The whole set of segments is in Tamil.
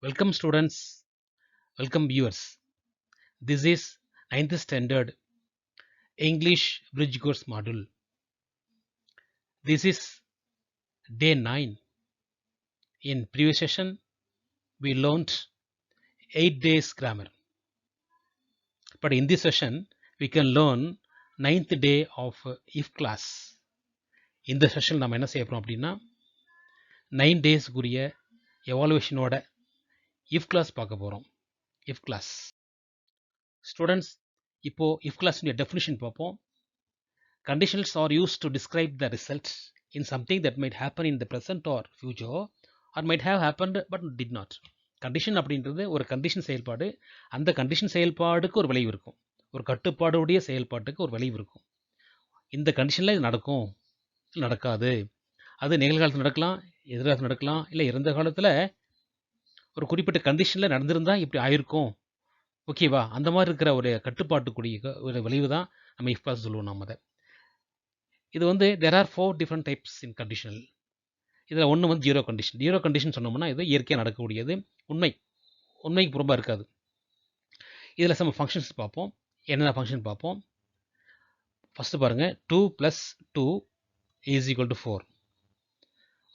Welcome students, welcome viewers. This is 9th standard English Bridge Course module. This is day 9. In previous session, we learned 8 days grammar. But in this session, we can learn 9th day of if class. இந்த செஷன் நம்ம என்ன செய்ய போறோம் அப்படின்னா 9 days குரிய எவாலுவேஷனோட if class பார்க்க போறோம். if class. Students, இப்போ if class உடைய definition பார்ப்போம். Conditionals are used to describe the results in something that might happen in the present or future or might have happened but did not. Condition அப்படின்றது ஒரு கண்டிஷன் செயல்பாடு, அந்த கண்டிஷன் செயல்பாடுக்கு ஒரு விளைவு இருக்கும், ஒரு கட்டுப்பாடுடைய செயல்பாட்டுக்கு ஒரு விளைவு இருக்கும். இந்த கண்டிஷனில் இது நடக்கும், நடக்காது, அது நிகழ்காலத்தில் நடக்கலாம், எதிர்காலத்தில் நடக்கலாம், இல்லை இறந்த காலத்தில் ஒரு குறிப்பிட்ட கண்டிஷனில் நடந்திருந்தால் இப்படி ஆயிருக்கும், ஓகேவா? அந்த மாதிரி இருக்கிற ஒரு கட்டுப்பாட்டுக்குரிய ஒரு விளைவு தான் நம்ம இஃப் கிளாஸ் சொல்லுவோம். நாம் அதை இது வந்து there are 4 different types in conditional. இதில் ஒன்று வந்து ஜீரோ கண்டிஷன். ஜீரோ கண்டிஷன் சொன்னோம்னா இது இயற்கையாக நடக்கக்கூடியது, உண்மைக்கு புறம்பாக இருக்காது. இதில் நம்ம ஃபங்க்ஷன்ஸ் பார்ப்போம். என்னென்ன ஃபங்க்ஷன் பார்ப்போம். ஃபஸ்ட்டு பாருங்கள், 2 + 2 = 4.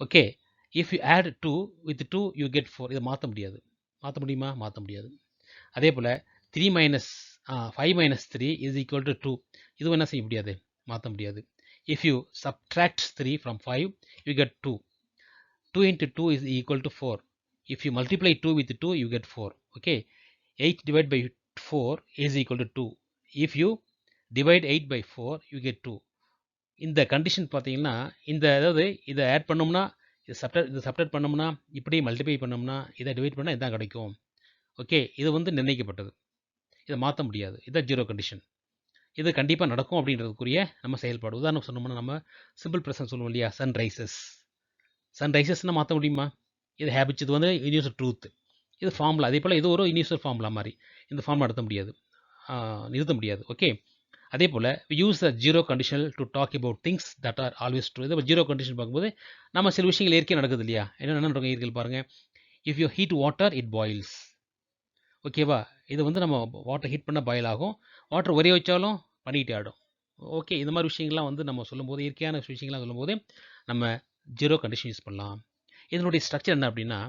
Okay, if you add 2 with 2 you get 4. இதை மாற்ற முடியாது. மாற்ற முடியுமா? மாற்ற முடியாது. அதே போல் 5 - 3 = 2. இதுவும் என்ன செய்ய முடியாது? மாற்ற முடியாது. If you subtract 3 from 5, you get 2. 2 into 2 is equal to 4. If you multiply 2 with 2, you get 4. Okay. 8 divided by 4 is equal to 2. If you divide 8 by 4, you get 2. இந்த கண்டிஷன் பார்த்தீங்கன்னா, அதாவது இதை ஆட் பண்ணோம்னா, இதை சப்ட்ராக்ட் பண்ணோம்னா, இப்படி மல்டிப்ளை பண்ணோம்னா, இதை டிவைட் பண்ணால் இதுதான் கிடைக்கும். ஓகே, இது வந்து நிர்ணயிக்கப்பட்டது, இதை மாற்ற முடியாது. இதுதான் ஜீரோ கண்டிஷன். இது கண்டிப்பாக நடக்கும் அப்படின்றதுக்குரிய நம்ம செயல்பாடு. உதாரணம் சொன்னோம்னா, நம்ம சிம்பிள் ப்ரெசன்ட் சொல்லுவோம் இல்லையா? சன் ரைசஸ்னால் மாற்ற முடியுமா? இது ஹேபிட்ஸ், இது வந்து யூனிவர்சல் ட்ரூத், இது ஃபார்முலா. அதே போல் இது ஒரு யூனிவர்சல் ஃபார்முலா மாதிரி. இந்த ஃபார்முலா நடத்த முடியாது, நிறுத்த முடியாது. ஓகே, அதே போல் we use the zero conditional to talk about things that are always true. இது ஜீரோ கண்டிஷன் பார்க்கும்போது நம்ம சில விஷயங்கள் இயற்கையாக நடக்குது இல்லையா? என்ன நடக்கும் இயற்கையில் பாருங்கள். If you heat water it boils. ஓகேவா? இது வந்து நம்ம வாட்டர் ஹீட் பண்ண பாயில் ஆகும், வாட்டர் ஒரே வச்சாலும் பண்ணிக்கிட்டே ஆடும். ஓகே, இந்த மாதிரி விஷயங்கள்லாம் வந்து நம்ம சொல்லும்போது, இயற்கையான விஷயங்கள்லாம் சொல்லும்போது நம்ம ஜீரோ கண்டிஷன் யூஸ் பண்ணலாம். இதனுடைய ஸ்ட்ரக்சர் என்ன அப்படின்னா,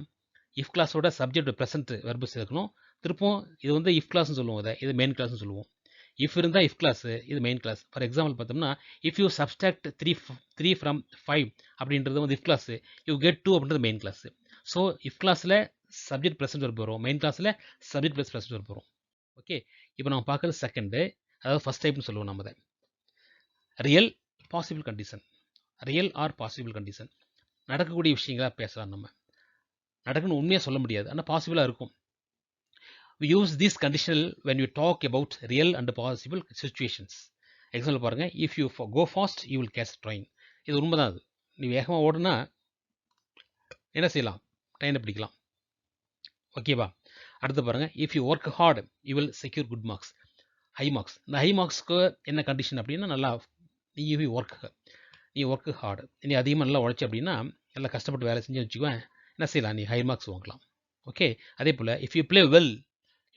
இஃப் கிளாஸோட சப்ஜெக்ட் ப்ரெசென்ட் வெர்பு சேர்க்கணும். திருப்பவும் இது வந்து இஃப் கிளாஸ்னு சொல்லுவோம், அதை இது மெயின் கிளாஸ்னு சொல்லுவோம். இஃப் இருந்தால் இஃப் கிளாஸ், இது மெயின் கிளாஸ். ஃபார் எக்ஸாம்பிள் பார்த்தோம்னா, இஃப் யூ சப்ஸ்ட்ராக்ட் 3 from 5 அப்படின்றது வந்து இஃப் கிளாஸ், யூ கெட் 2 அப்படின்றது மெயின் கிளாஸ். ஸோ இஃப் கிளாஸில் சப்ஜெக்ட் ப்ரெசென்ட் வெர்பு வரும், மெயின் கிளாஸில் சப்ஜெக்ட் ப்ளஸ் ப்ரெசென்ட் வெர்பு வரும். ஓகே, இப்போ நம்ம பார்க்குறது செகண்டு, அதாவது ஃபஸ்ட் டைப்னு சொல்லுவோம் நம்ம அதை. Real possible condition. Real R possible condition, நடக்கக்கூடிய விஷயங்களாக பேசலாம். நம்ம நடக்கணும் உண்மையாக சொல்ல முடியாது, ஆனால் பாசிபிளாக இருக்கும். We use this conditional when you talk about real and possible situations. Example பாருங்கள், if you go fast you will catch train. இது உண்மைதான். அது நீ வேகமாக ஓடுனா என்ன செய்யலாம்? ட்ரெயினை பிடிக்கலாம். ஓகேவா? அடுத்து பாருங்கள், if you work hard you will secure good marks, high marks. இந்த ஹை மார்க்ஸ்க்கு என்ன கண்டிஷன் அப்படின்னா, நல்லா நீ ஒர்க் ஹார்டு, நீ அதிகமாக நல்லா உழைச்சி அப்படின்னா, நல்லா கஷ்டப்பட்டு வேலை செஞ்சு வச்சுக்குவேன், என்ன செய்யலாம்? நீ ஹை மார்க்ஸ் வாங்கலாம். ஓகே, அதே போல் if you play well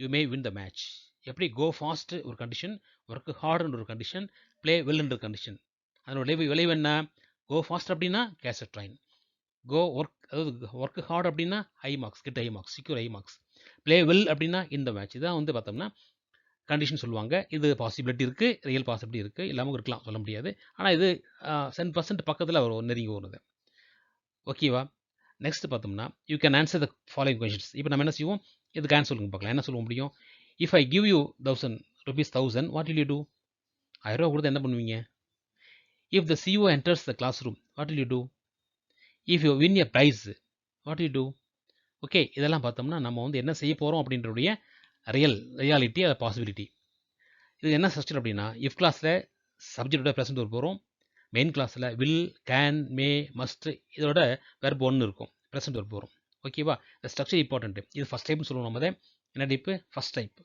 you may win the match. எப்படி? கோ ஃபாஸ்ட் ஒரு கண்டிஷன், ஒர்க் ஹார்டுன்ற ஒரு கண்டிஷன், ப்ளே வெல்ன்ற கண்டிஷன். அதனுடைய விளைவு என்ன? கோ ஃபாஸ்ட் அப்படின்னா கேட்ச் அ ட்ரெயின், அதாவது ஒர்க் ஹார்ட் அப்படின்னா high marks, get high marks, secure high marks. Play well அப்படின்னா இந்த மேட்ச். இதான் வந்து பார்த்தோம்னா கண்டிஷன் சொல்லுவாங்க. இது பாசிபிலிட்டி இருக்குது, ரியல் பாசிபிலிட்டி இருக்குது, இல்லாமல் இருக்கலாம், சொல்ல முடியாது. ஆனால் இது 10% பக்கத்தில் ஒரு நெருங்கி வருது. ஓகேவா? நெக்ஸ்ட் பார்த்தோம்னா, you can answer the following questions. இப்போ நம்ம என்ன செய்வோம்? இதுக்கு ஆன்சர் சொல்லுங்க பார்க்கலாம். என்ன சொல்ல முடியும்? If I give you 1000 rupees, what will you do? 1000 ரூபா கொடுத்து என்ன பண்ணுவீங்க? If the CO enters the class room, what will you do? If you win a prize, what will you do? Okay, இதெல்லாம் பார்த்தோம்னா நம்ம வந்து என்ன செய்ய போகிறோம் அப்படின்றடைய ரியாலிட்டி, அதை பாசிபிலிட்டி. இது என்ன ஸ்ட்ரக்சர் அப்படின்னா, இஃப் கிளாஸில் சப்ஜெக்டோட ப்ரெசென்ட் வெர்பு வரும், மெயின் கிளாஸில் வில், கேன், மே, மஸ்ட், இதோட வெர்பு 1 இருக்கும், ப்ரெசென்ட் வெர்பு வரும். ஓகேவா? இந்த ஸ்ட்ரக்சர் இம்பார்ட்டன்ட். இது ஃபஸ்ட் டைப்னு சொல்லுவோம். நம்ம என்ன type? First type.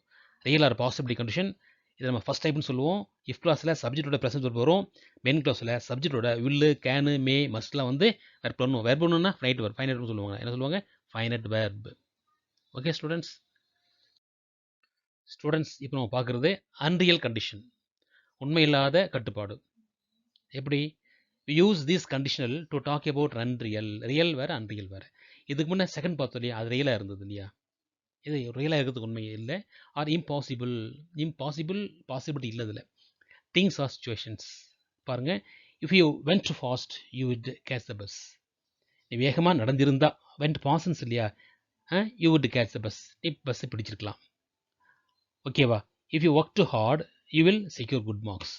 Real or possibility condition, இதை நம்ம ஃபஸ்ட் டைப்னு சொல்லுவோம். இஃப் கிளாஸில் சப்ஜெக்டோட ப்ரெசென்ட் வெர்பு வரும், மெயின் கிளாஸில் சப்ஜெக்டோட வில்லு, கேனு, மே, மஸ்ட்லாம் வந்து வெர்பு பண்ணுவோம். வெர்புன்னா ஃபைனைட் வெர்பு சொல்லுவாங்க. என்ன சொல்லுவாங்க? Finite verb. Okay students. இப்போ நம்ம பார்க்குறது அன்ரியல் கண்டிஷன், உண்மையில்லாத கட்டுப்பாடு. எப்படி? Use this conditional to talk about unreal. Real வேறு, அன்ரியல் வேறு. இதுக்கு முன்னே செகண்ட் பார்த்தோம் இல்லையா, அது ரியலாக இருந்தது இல்லையா. இது ரியலாக இருக்கிறதுக்கு உண்மை இல்லை. R impossible. பாசிபிலிட்டி இல்லை இதில். Things are situations. பாருங்கள், if you went fast you would catch the bus. நீ வேகமாக நடந்திருந்தா, வென்ட் பாசன்ஸ் இல்லையா, you would catch the bus, நீ பஸ்ஸை பிடிச்சிருக்கலாம். ஓகேவா? If you work to hard you will secure good marks.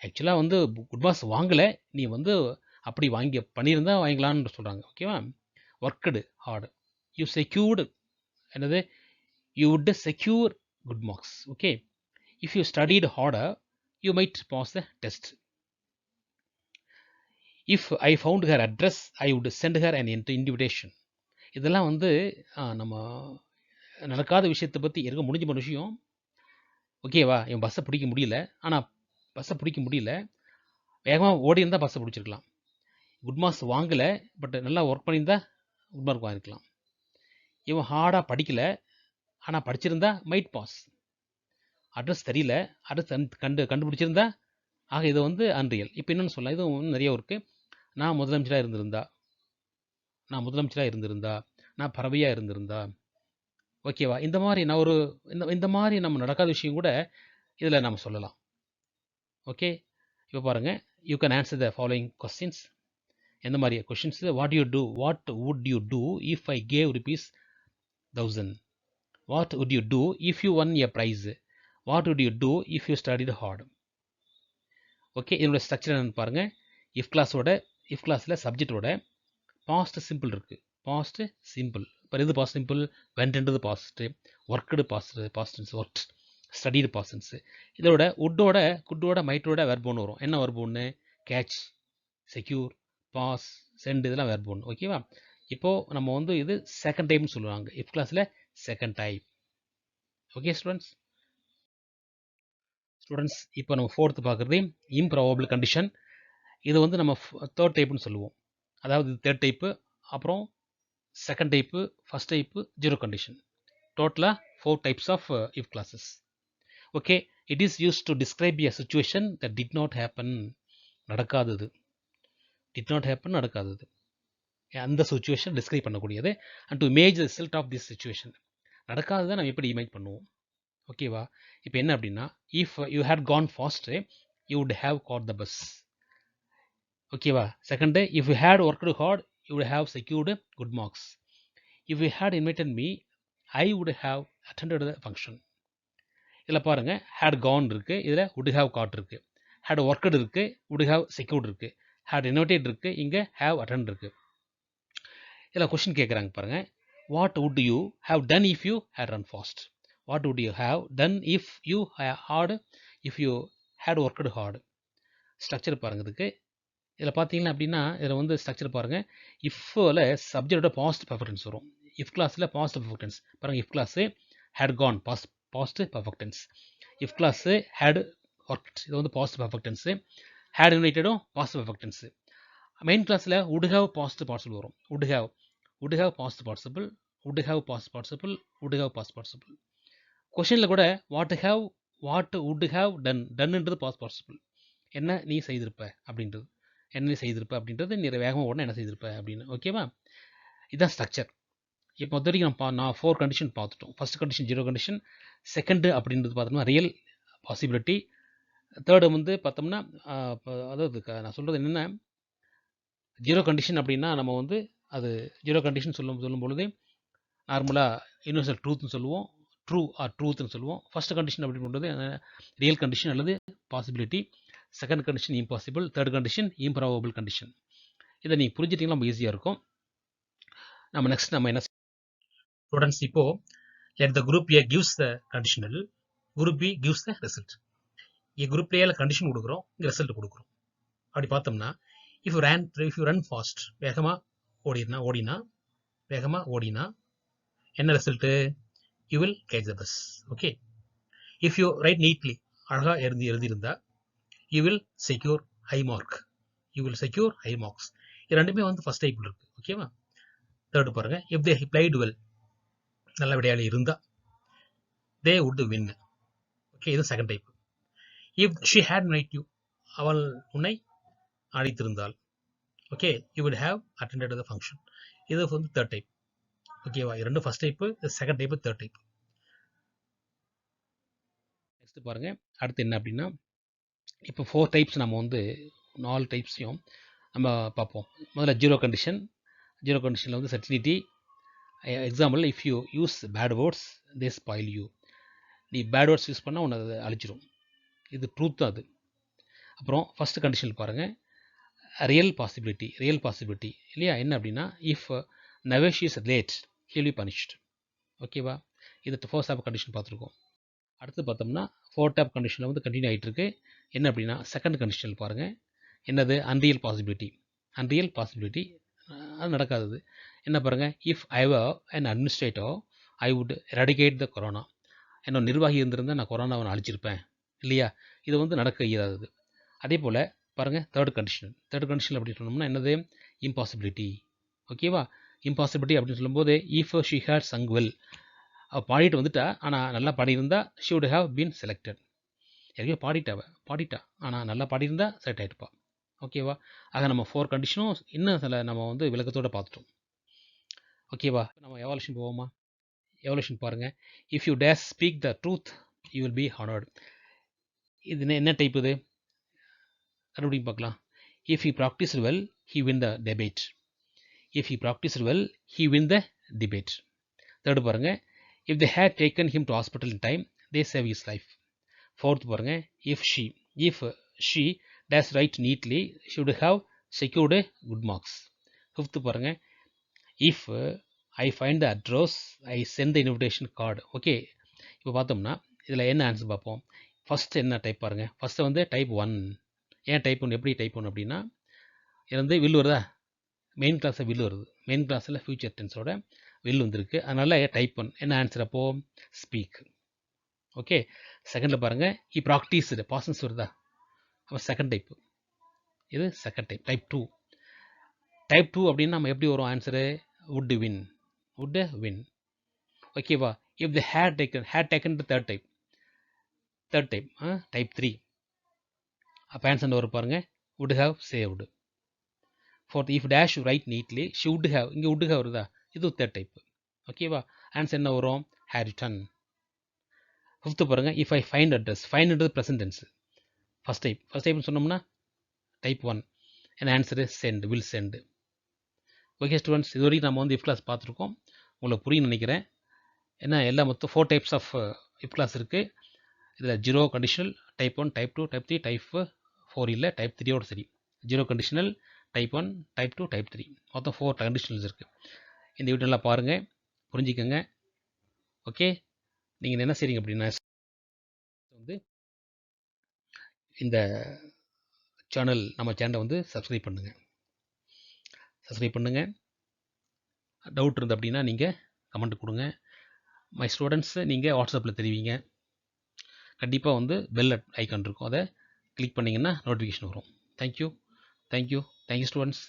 ஆக்சுவலாக வந்து குட் மார்க்ஸ் வாங்கலை, நீ வந்து அப்படி பண்ணியிருந்தா வாங்கலான்னு சொல்கிறாங்க. ஓகேவா? ஒர்க்குடு ஹார்டு, யூ செக்யூர்டு, என்னது, you would secure good marks. Okay. If you studied harder you might pass the test. If I found her address I would send her an invitation. இதெல்லாம் வந்து நம்ம நடக்காத விஷயத்தை பற்றி இருக்க முடிஞ்ச ஒரு விஷயம். ஓகேவா? இவன் பஸ்ஸை பிடிக்க முடியல, ஆனால் பஸ்ஸை பிடிக்க முடியல, வேகமாக ஓடி இருந்தால் பஸ்ஸை பிடிச்சிருக்கலாம். குட் மார்க்ஸ் வாங்கலை, பட் நல்லா ஒர்க் பண்ணியிருந்தா குட் மார்க் வாங்கிருக்கலாம். இவன் ஹார்டாக படிக்கலை, ஆனால் படிச்சிருந்தா மைட் பாஸ். அட்ரஸ் தெரியல, அட்ரஸ் கண்டுபிடிச்சிருந்தா, ஆக இது வந்து அன்ரியல். இப்போ இன்னொன்று சொல்லலாம், இதுவும் நிறைய இருக்குது. நான் முதலமைச்சராக இருந்திருந்தா, நான் பறவையாக இருந்திருந்தா. ஓகேவா? இந்த மாதிரி நான் ஒரு இந்த மாதிரி நம்ம நடக்காத விஷயம் கூட இதில் நம்ம சொல்லலாம். ஓகே. இப்போ பாருங்கள், you can answer the following questions. எந்த மாதிரி questions? What would you do if I gave ₹1000? What would you do if you won a prize? What would you do if you studied hard? Okay. இதோட ஸ்ட்ரக்சர் என்னென்னு பாருங்கள். இஃப் கிளாஸில் சப்ஜெக்டோட பாஸ்ட் சிம்பிள் இருக்குது. Past simple. இப்போ இது பாஸ்ட் சிம்பிள், வென்ட்ன்றது past, worked past tense, work, studied past tense. இதோட உட்டோட, குட்டோட, மைட்டோட வெர்ப் ஒன்று வரும். என்ன வெர்ப் ஒன்று? கேட்ச், செக்யூர், பாஸ், சென்ட், இதெல்லாம் வெர்ப் ஒன்று. ஓகேவா? இப்போது நம்ம வந்து இது செகண்ட் டைப்னு சொல்லுவாங்க. இஃப் கிளாஸில் செகண்ட் டைப். Okay students. இப்போ நம்ம ஃபோர்த்து பார்க்குறது இம்ப்ராபபிள் கண்டிஷன். இது வந்து நம்ம தேர்ட் டைப்னு சொல்லுவோம். அதாவது தேர்ட் டைப்பு, அப்புறம் second type, first type, zero condition. டோட்டலாக 4 types of if clauses. Okay. It is use to describe a situation that did not happen. நடக்காதது. நடக்காதது. அந்த சுச்சுவேஷன் டிஸ்கிரைப் பண்ணக்கூடியது. And to image the result of this situation. நடக்காததை நம்ம எப்படி இமேஜ் பண்ணுவோம்? ஓகேவா? இப்போ என்ன அப்படின்னா, if you had gone fast you would have caught the bus. ஓகேவா? Second, if you had worked hard you would have secured good marks. If you had invited me I would have attended the function. இதில் பாருங்கள், ஹேட் கான் இருக்குது, இதில் வுட் ஹேவ் காட் இருக்குது. ஹேட் ஒர்க்கடு இருக்குது, வுட் ஹேவ் செக்யூர்டு இருக்குது. ஹேட் இன்வைட்டட் இருக்குது, இங்கே ஹேவ் அட்டெண்ட் இருக்குது. இதில் கொஸ்டின் கேட்குறாங்க பாருங்கள். What would you have done if you had run fast? What would you have done if you had worked hard? Structure பாருங்கள் இதுக்கு. இதில் பார்த்தீங்கன்னா அப்படின்னா, இதில் வந்து ஸ்ட்ரக்சர் பாருங்கள். இஃப்பில் சப்ஜெக்டோட பாஸ்ட் பர்ஃபெக்ட் டென்ஸ் வரும். இஃப் கிளாஸில் பாஸ்ட் பர்ஃபெக்ட் டென்ஸ் பாருங்கள். If clause had gone past perfect tense. If clause had worked, இது வந்து பாஸ்ட் பர்ஃபெக்ட் டென்ஸு. ஹேட் இன்வைட்டடும் பாஸ்ட் பர்ஃபெக்ட் டென்ஸு. மெயின் கிளாஸில் வுட் ஹேவ் பாஸ்ட் பார்ட்டிசிபிள் வரும். Would have past participle, would have past participle, would have past participle. கொஷனில் கூட வாட் வுட் ஹேவ் டன்ன்றது பாஸ்ட் பார்ட்டிசிபிள். என்ன நீ செய்திருப்ப அப்படின்றது, நீ வேகமாக உடனே என்ன செய்திருப்ப அப்படின்னு. ஓகேவா? இதுதான் ஸ்ட்ரக்சர். இப்போ வரைக்கும் நான் 4 கண்டிஷன் பார்த்துட்டோம். First condition zero condition, second அப்படின்றது பார்த்தோம்னா ரியல் பாசிபிலிட்டி, தேர்டு வந்து பார்த்தோம்னா அதாவது நான் சொல்கிறது என்னென்ன, ஜீரோ கண்டிஷன் அப்படின்னா நம்ம வந்து அது ஜீரோ கண்டிஷன் சொல்லும் பொழுது நார்மலாக யூனிவர்சல் ட்ரூத்னு சொல்லுவோம், ட்ரூ ஆர் ட்ரூத்னு சொல்லுவோம். ஃபர்ஸ்ட் கண்டிஷன் அப்படின்றது ரியல் கண்டிஷன் அல்லது possibility, second condition impossible, third condition improbable condition. இதை நீங்கள் புரிஞ்சிட்டிங்கன்னா ரொம்ப ஈஸியாக இருக்கும். நம்ம என்ன ஸ்டூடெண்ட்ஸ், இப்போது let the group A gives the conditional, group B gives the result. group A condition கொடுக்குறோம், இங்கே ரிசல்ட் கொடுக்குறோம். அப்படி பார்த்தோம்னா if you run fast, வேகமாக ஓடினா என்ன result? you will catch the bus. Okay. if you write neatly, அழகாக எழுதியிருந்தா you will secure high marks. இது ரெண்டுமே வந்து ஃபர்ஸ்ட் டைப்பில் இருக்குது. ஓகேவா? தேர்டு பாருங்கள், if they played well, நல்ல விடையாளி இருந்தால் தே would win. ஓகே, இது second type. If she had invited you, அவள் உன்னை அழைத்திருந்தாள். Okay, you would have attended the function. இது வந்து தேர்ட் டைப். ஓகேவா, இது ரெண்டு first type, second type, third type. Next பாருங்க, அடுத்து என்ன அப்படின்னா, இப்போ 4 டைப்ஸ் நம்ம வந்து 4 டைப்ஸையும் நம்ம பார்ப்போம். முதல்ல ஜீரோ கண்டிஷன். ஜீரோ கண்டிஷனில் வந்து certainty. Example, if you use bad words they spoil you. நீ பேட் வேர்ட்ஸ் யூஸ் பண்ணால் உன்னை அதை அழிச்சிடும். இது ட்ரூத் தான் அது. அப்புறம் ஃபஸ்ட் கண்டிஷனில் பாருங்கள், ரியல் பாசிபிலிட்டி. ரியல் பாசிபிலிட்டி இல்லையா, என்ன அப்படின்னா, if Navesh is late he'll be punished. ஓகேவா, இது ஃபோர்த் டாப் கண்டிஷன் பார்த்துருக்கோம். அடுத்து பார்த்தோம்னா ஃபோர்த் டாப் கண்டிஷனில் வந்து கண்டினியூ ஆகிட்டு இருக்கு. என்ன அப்படின்னா, செகண்ட் கண்டிஷனில் பாருங்கள், என்னது, அன்ரியல் பாசிபிலிட்டி. அன்ரியல் பாசிபிலிட்டி, அது நடக்காதது. என்ன பாருங்கள், if I were an administrator I would eradicate the corona. என்னோட நிர்வாகி இருந்திருந்தால் நான் கொரோனாவை அழிச்சிருப்பேன் இல்லையா, இது வந்து நடக்க இயலாதது. அதே போல் பாருங்கள், தேர்ட் கண்டிஷன். தேர்ட் கண்டிஷன் அப்படி சொன்னோம்னா என்னது, இம்பாசிபிலிட்டி. ஓகேவா, இம்பாசிபிலிட்டி அப்படின்னு சொல்லும்போது, if she had sung well, அவள் பாடிட்டு வந்துட்டா, ஆனால் நல்லா பாடியிருந்தா she would have been selected. எங்கேயோ பாடிட்டா ஆனால் நல்லா பாடியிருந்தா செலக்ட் ஆகிட்டுப்பா. ஓகேவா, ஆக நம்ம 4 கண்டிஷனும் இன்னும் சில நம்ம வந்து விளக்கத்தோடு பார்த்துட்டோம். ஓகேவா, நம்ம எவாலுஷன் போவோமா? எவாலுஷன் பாருங்கள், if you dash speak the truth you will be honoured. இது என்ன டைப்? இது மறுபடியும் பார்க்கலாம். If he practised well he win the debate. If he practised well he win the debate. Third பாருங்கள், if they had taken him to hospital in time they save his life. Fourth பாருங்கள், if she dash write neatly should have secured good marks. Fifth பாருங்கள், if I find the address I sent the invitation card. Okay, இப்போ பார்த்தோம்னா இதில் என்ன ஆன்சர் பார்ப்போம். ஃபஸ்ட்டு என்ன டைப் பாருங்கள், ஃபஸ்ட்டு வந்து டைப் 1. ஏன் டைப் 1, எப்படி டைப் 1 அப்படின்னா, இது வந்து வில் வருதா, மெயின் கிளாஸில் வில் வருது, மெயின் கிளாஸில் ஃபியூச்சர் டென்ஸோட வில் வந்துருக்கு, அதனால் டைப் 1. என்ன ஆன்சர் அப்போது, ஸ்பீக். ஓகே, செகண்டில் பாருங்கள், ஹி ப்ராக்டிஸ்டு, பாசன்ஸ் வருதா, அப்போ செகண்ட் டைப்பு, இது செகண்ட் டைப். டைப் 2. டைப் 2 அப்படின்னா நம்ம எப்படி வரும் ஆன்சரு, would win. ஓகேவா, if the had taken third type. Type 3. அப்போ ஆன்சர் வரும் பாருங்கள், would have saved. Fourth, if dash write neatly should have, இங்கே would have வருதா, இது தேர்ட் டைப். ஓகேவா, ஆன்சர் என்ன வரும், ஹேட் ரிட்டன். ஃபிஃப்த்து பாருங்கள், இஃப் ஐ ஃபைண்ட் அட்ரஸ். ஃபைண்ட்ன்றது ப்ரெசன்ட் டென்ஸ். ஃபஸ்ட் டைப்னு சொன்னோம்னா டைப் 1. என்ன answer, send, will send. Okay students, இது வரைக்கும் நம்ம வந்து இஃப் கிளாஸ் பார்த்துருக்கோம், உங்களுக்கு புரியும்னு நினைக்கிறேன். ஏன்னா எல்லாம் மொத்தம் 4 டைப்ஸ் ஆஃப் இஃப் கிளாஸ் இருக்குது. இதில் zero conditional, type 1, type 2, type 3, type 4 இல்லை, டைப் 3யோட சரி. Zero conditional, type 1, type 2, type 3, மொத்தம் 4 கண்டிஷனல்ஸ் இருக்குது. இந்த வீடியோலாம் பாருங்கள், புரிஞ்சுக்கோங்க. ஓகே, நீங்கள் என்ன செய்றீங்க அப்படின்னா, வந்து இந்த நம்ம சேனலை வந்து சப்ஸ்கிரைப் பண்ணுங்கள். டவுட் இருந்து அப்படின்னா நீங்கள் கமெண்ட் கொடுங்க. மை ஸ்டூடெண்ட்ஸ், நீங்கள் வாட்ஸ்அப்பில் தெரிவிங்க. கண்டிப்பாக வந்து பெல் ஐக்கான் இருக்கும், அதை கிளிக் பண்ணிங்கன்னா நோட்டிஃபிகேஷன் வரும். Thank you students.